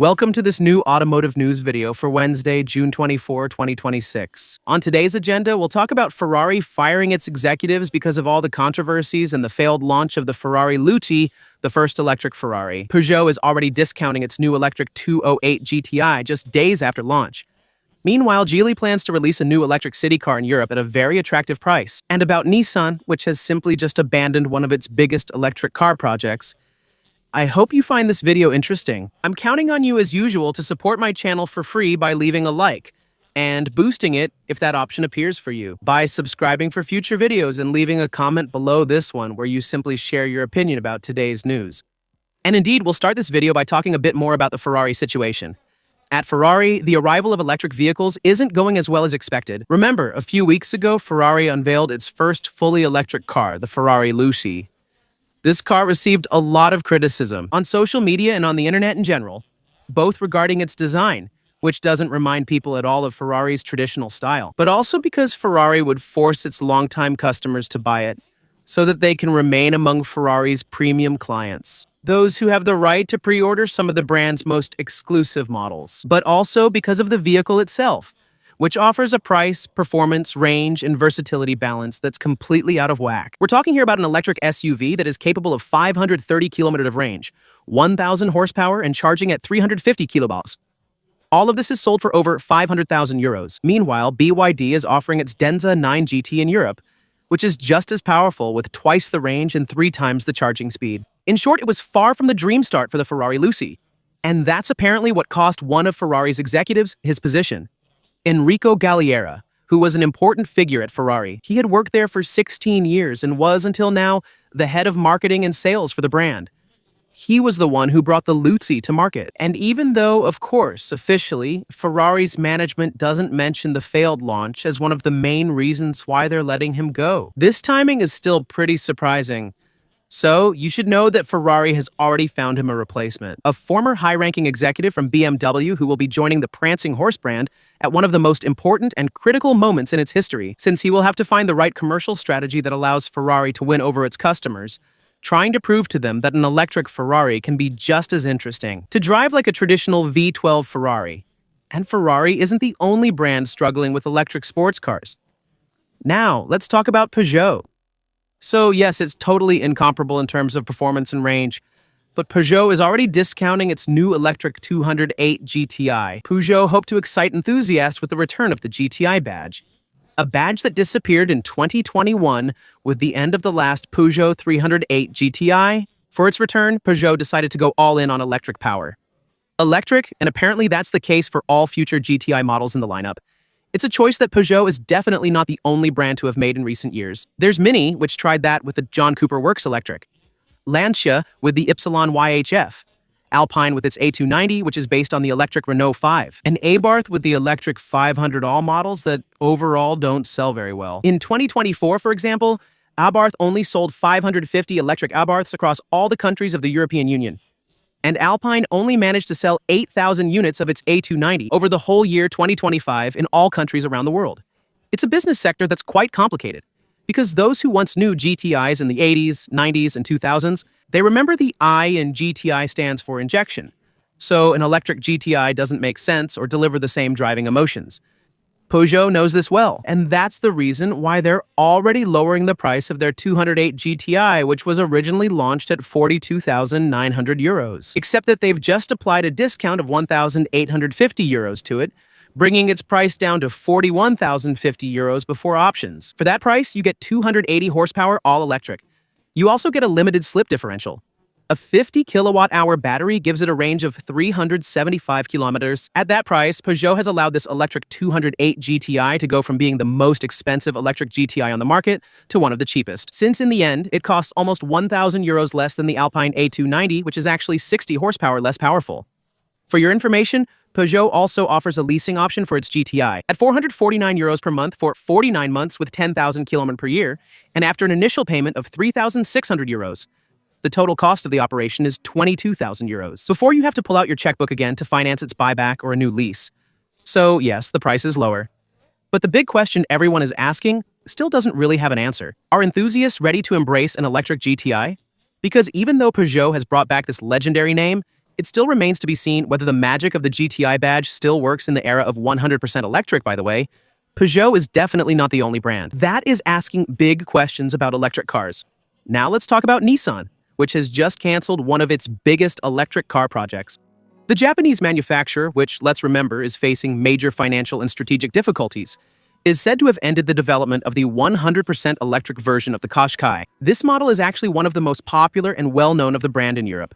Welcome to this new automotive news video for Wednesday, June 24, 2026. On today's agenda, we'll talk about Ferrari firing its executives because of all the controversies and the failed launch of the Ferrari Lutti, the first electric Ferrari. Peugeot is already discounting its new electric 208 GTI just days after launch. Meanwhile, Geely plans to release a new electric city car in Europe at a very attractive price. And about Nissan, which has simply just abandoned one of its biggest electric car projects. I hope you find this video interesting. I'm counting on you as usual to support my channel for free by leaving a like and boosting it if that option appears for you, by subscribing for future videos and leaving a comment below this one where you simply share your opinion about today's news. And indeed, we'll start this video by talking a bit more about the Ferrari situation. At Ferrari, the arrival of electric vehicles isn't going as well as expected. Remember, a few weeks ago, Ferrari unveiled its first fully electric car, the Ferrari Lutti. This car received a lot of criticism on social media and on the internet in general, both regarding its design, which doesn't remind people at all of Ferrari's traditional style, but also because Ferrari would force its longtime customers to buy it so that they can remain among Ferrari's premium clients, those who have the right to pre-order some of the brand's most exclusive models, but also because of the vehicle itself, which offers a price, performance, range, and versatility balance that's completely out of whack. We're talking here about an electric SUV that is capable of 530 kilometers of range, 1,000 horsepower, and charging at 350 kilowatts. All of this is sold for over 500,000 euros. Meanwhile, BYD is offering its Denza 9 GT in Europe, which is just as powerful with twice the range and 3 times the charging speed. In short, it was far from the dream start for the Ferrari Lutti. And that's apparently what cost one of Ferrari's executives his position. Enrico Galliera, who was an important figure at Ferrari. He had worked there for 16 years and was, until now, the head of marketing and sales for the brand. He was the one who brought the Lutti to market. And even though, of course, officially, Ferrari's management doesn't mention the failed launch as one of the main reasons why they're letting him go, this timing is still pretty surprising. So, you should know that Ferrari has already found him a replacement, a former high-ranking executive from BMW who will be joining the prancing horse brand at one of the most important and critical moments in its history, since he will have to find the right commercial strategy that allows Ferrari to win over its customers, trying to prove to them that an electric Ferrari can be just as interesting, to drive like a traditional V12 Ferrari. And Ferrari isn't the only brand struggling with electric sports cars. Now, let's talk about Peugeot. So yes, it's totally incomparable in terms of performance and range, but Peugeot is already discounting its new electric 208 GTI. Peugeot hoped to excite enthusiasts with the return of the GTI badge, a badge that disappeared in 2021 with the end of the last Peugeot 308 GTI. For its return, Peugeot decided to go all in on electric power. Electric, and apparently that's the case for all future GTI models in the lineup. It's a choice that Peugeot is definitely not the only brand to have made in recent years. There's Mini, which tried that with the John Cooper Works electric, Lancia with the Ypsilon YHF, Alpine with its A290, which is based on the electric Renault 5, and Abarth with the electric 500 all models that overall don't sell very well. In 2024, for example, Abarth only sold 550 electric Abarths across all the countries of the European Union. And Alpine only managed to sell 8,000 units of its A290 over the whole year 2025 in all countries around the world. It's a business sector that's quite complicated, because those who once knew GTIs in the 80s, 90s, and 2000s, they remember the I in GTI stands for injection, so an electric GTI doesn't make sense or deliver the same driving emotions. Peugeot knows this well, and that's the reason why they're already lowering the price of their 208 GTI, which was originally launched at 42,900 euros. Except that they've just applied a discount of 1,850 euros to it, bringing its price down to 41,050 euros before options. For that price, you get 280 horsepower all-electric. You also get a limited slip differential. A 50 kilowatt-hour battery gives it a range of 375 kilometers. At that price, Peugeot has allowed this electric 208 GTI to go from being the most expensive electric GTI on the market to one of the cheapest, since in the end, it costs almost 1,000 euros less than the Alpine A290, which is actually 60 horsepower less powerful. For your information, Peugeot also offers a leasing option for its GTI at 449 euros per month for 49 months with 10,000 kilometers per year, and after an initial payment of 3,600 euros. The total cost of the operation is 22,000 euros, before you have to pull out your checkbook again to finance its buyback or a new lease. So yes, the price is lower. But the big question everyone is asking still doesn't really have an answer. Are enthusiasts ready to embrace an electric GTI? Because even though Peugeot has brought back this legendary name, It still remains to be seen whether the magic of the GTI badge still works in the era of 100% electric, by the way. Peugeot is definitely not the only brand. That is asking big questions about electric cars. Now let's talk about Nissan, which has just canceled one of its biggest electric car projects. The Japanese manufacturer, which, let's remember, is facing major financial and strategic difficulties, is said to have ended the development of the 100% electric version of the Qashqai. This model is actually one of the most popular and well-known of the brand in Europe.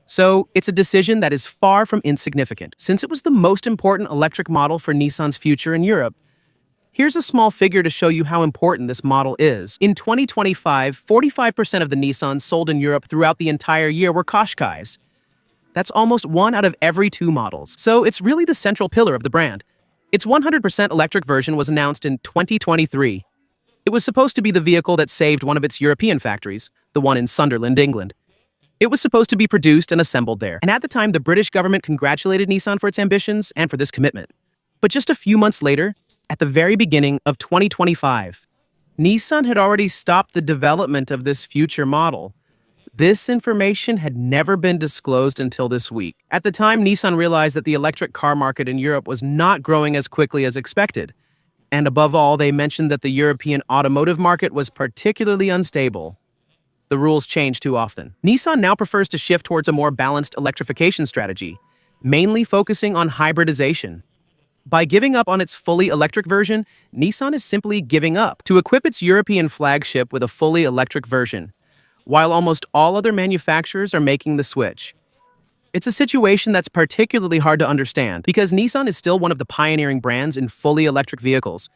So, it's a decision that is far from insignificant, since it was the most important electric model for Nissan's future in Europe. Here's a small figure to show you how important this model is. In 2025, 45% of the Nissans sold in Europe throughout the entire year were Qashqais. That's almost 1 out of every 2 models, so it's really the central pillar of the brand. Its 100% electric version was announced in 2023. It was supposed to be the vehicle that saved one of its European factories, the one in Sunderland, England. It was supposed to be produced and assembled there, and at the time the British government congratulated Nissan for its ambitions and for this commitment. But just a few months later, at the very beginning of 2025, Nissan had already stopped the development of this future model. This information had never been disclosed until this week. At the time, Nissan realized that the electric car market in Europe was not growing as quickly as expected. And above all, they mentioned that the European automotive market was particularly unstable. The rules change too often. Nissan now prefers to shift towards a more balanced electrification strategy, mainly focusing on hybridization. By giving up on its fully electric version, Nissan is simply giving up to equip its European flagship with a fully electric version, while almost all other manufacturers are making the switch. It's a situation that's particularly hard to understand because Nissan is still one of the pioneering brands in fully electric vehicles.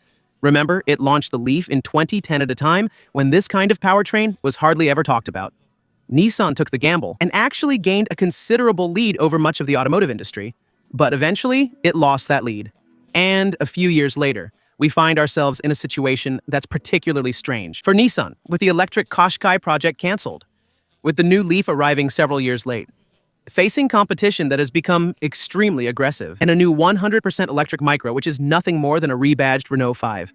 Remember, it launched the Leaf in 2010 at a time when this kind of powertrain was hardly ever talked about. Nissan took the gamble and actually gained a considerable lead over much of the automotive industry. But eventually, it lost that lead. And a few years later, we find ourselves in a situation that's particularly strange. For Nissan, with the electric Qashqai project canceled, with the new Leaf arriving several years late, facing competition that has become extremely aggressive, and a new 100% electric Micra, which is nothing more than a rebadged Renault 5.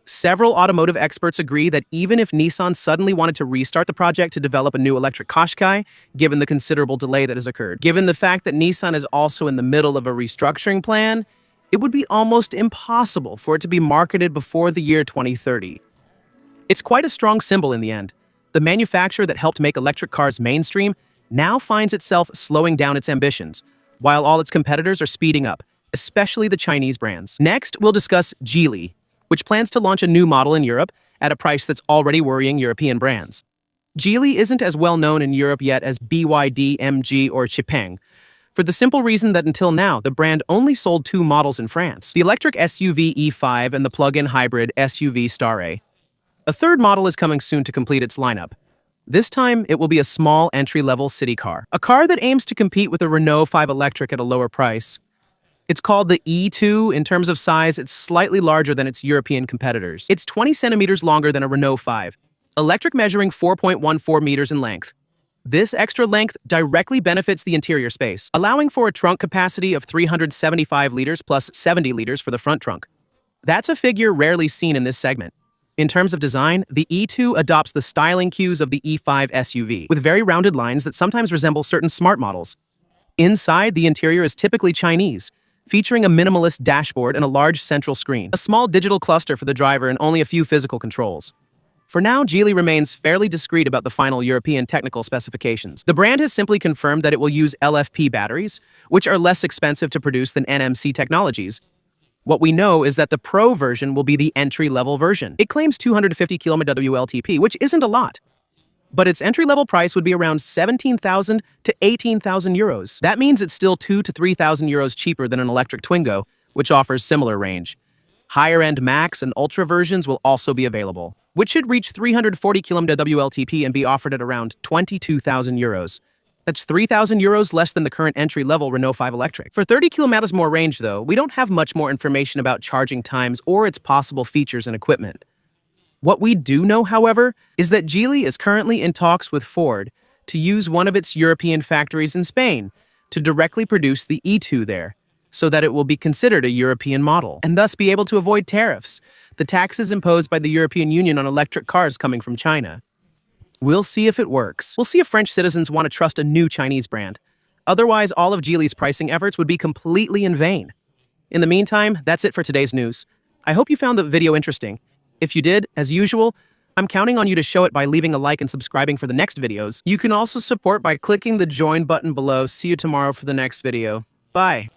Several automotive experts agree that even if Nissan suddenly wanted to restart the project to develop a new electric Qashqai, given the considerable delay that has occurred, given the fact that Nissan is also in the middle of a restructuring plan, it would be almost impossible for it to be marketed before the year 2030. It's quite a strong symbol in the end. The manufacturer that helped make electric cars mainstream now finds itself slowing down its ambitions, while all its competitors are speeding up, especially the Chinese brands. Next, we'll discuss Geely, which plans to launch a new model in Europe at a price that's already worrying European brands. Geely isn't as well known in Europe yet as BYD, MG, or Xpeng, for the simple reason that until now, the brand only sold 2 models in France, the electric SUV E5 and the plug-in hybrid SUV Star-A. A third model is coming soon to complete its lineup. This time, it will be a small entry-level city car, a car that aims to compete with a Renault 5 electric at a lower price. It's called the E2. In terms of size, it's slightly larger than its European competitors. It's 20 centimeters longer than a Renault 5, electric measuring 4.14 meters in length. This extra length directly benefits the interior space, allowing for a trunk capacity of 375 liters plus 70 liters for the front trunk. That's a figure rarely seen in this segment. In terms of design, the E2 adopts the styling cues of the E5 SUV, with very rounded lines that sometimes resemble certain smart models. Inside, the interior is typically Chinese, featuring a minimalist dashboard and a large central screen, a small digital cluster for the driver and only a few physical controls. For now, Geely remains fairly discreet about the final European technical specifications. The brand has simply confirmed that it will use LFP batteries, which are less expensive to produce than NMC technologies. What we know is that the Pro version will be the entry-level version. It claims 250 km WLTP, which isn't a lot. But its entry-level price would be around 17,000 to 18,000 euros. That means it's still 2,000 to 3,000 euros cheaper than an electric Twingo, which offers similar range. Higher-end Max and Ultra versions will also be available, which should reach 340 km WLTP and be offered at around 22,000 euros. That's 3,000 euros less than the current entry-level Renault 5 electric. For 30 kilometers more range, though, we don't have much more information about charging times or its possible features and equipment. What we do know, however, is that Geely is currently in talks with Ford to use one of its European factories in Spain to directly produce the E2 there, so that it will be considered a European model, and thus be able to avoid tariffs, the taxes imposed by the European Union on electric cars coming from China. We'll see if it works. We'll see if French citizens want to trust a new Chinese brand. Otherwise, all of Geely's pricing efforts would be completely in vain. In the meantime, that's it for today's news. I hope you found the video interesting. If you did, as usual, I'm counting on you to show it by leaving a like and subscribing for the next videos. You can also support by clicking the join button below. See you tomorrow for the next video. Bye.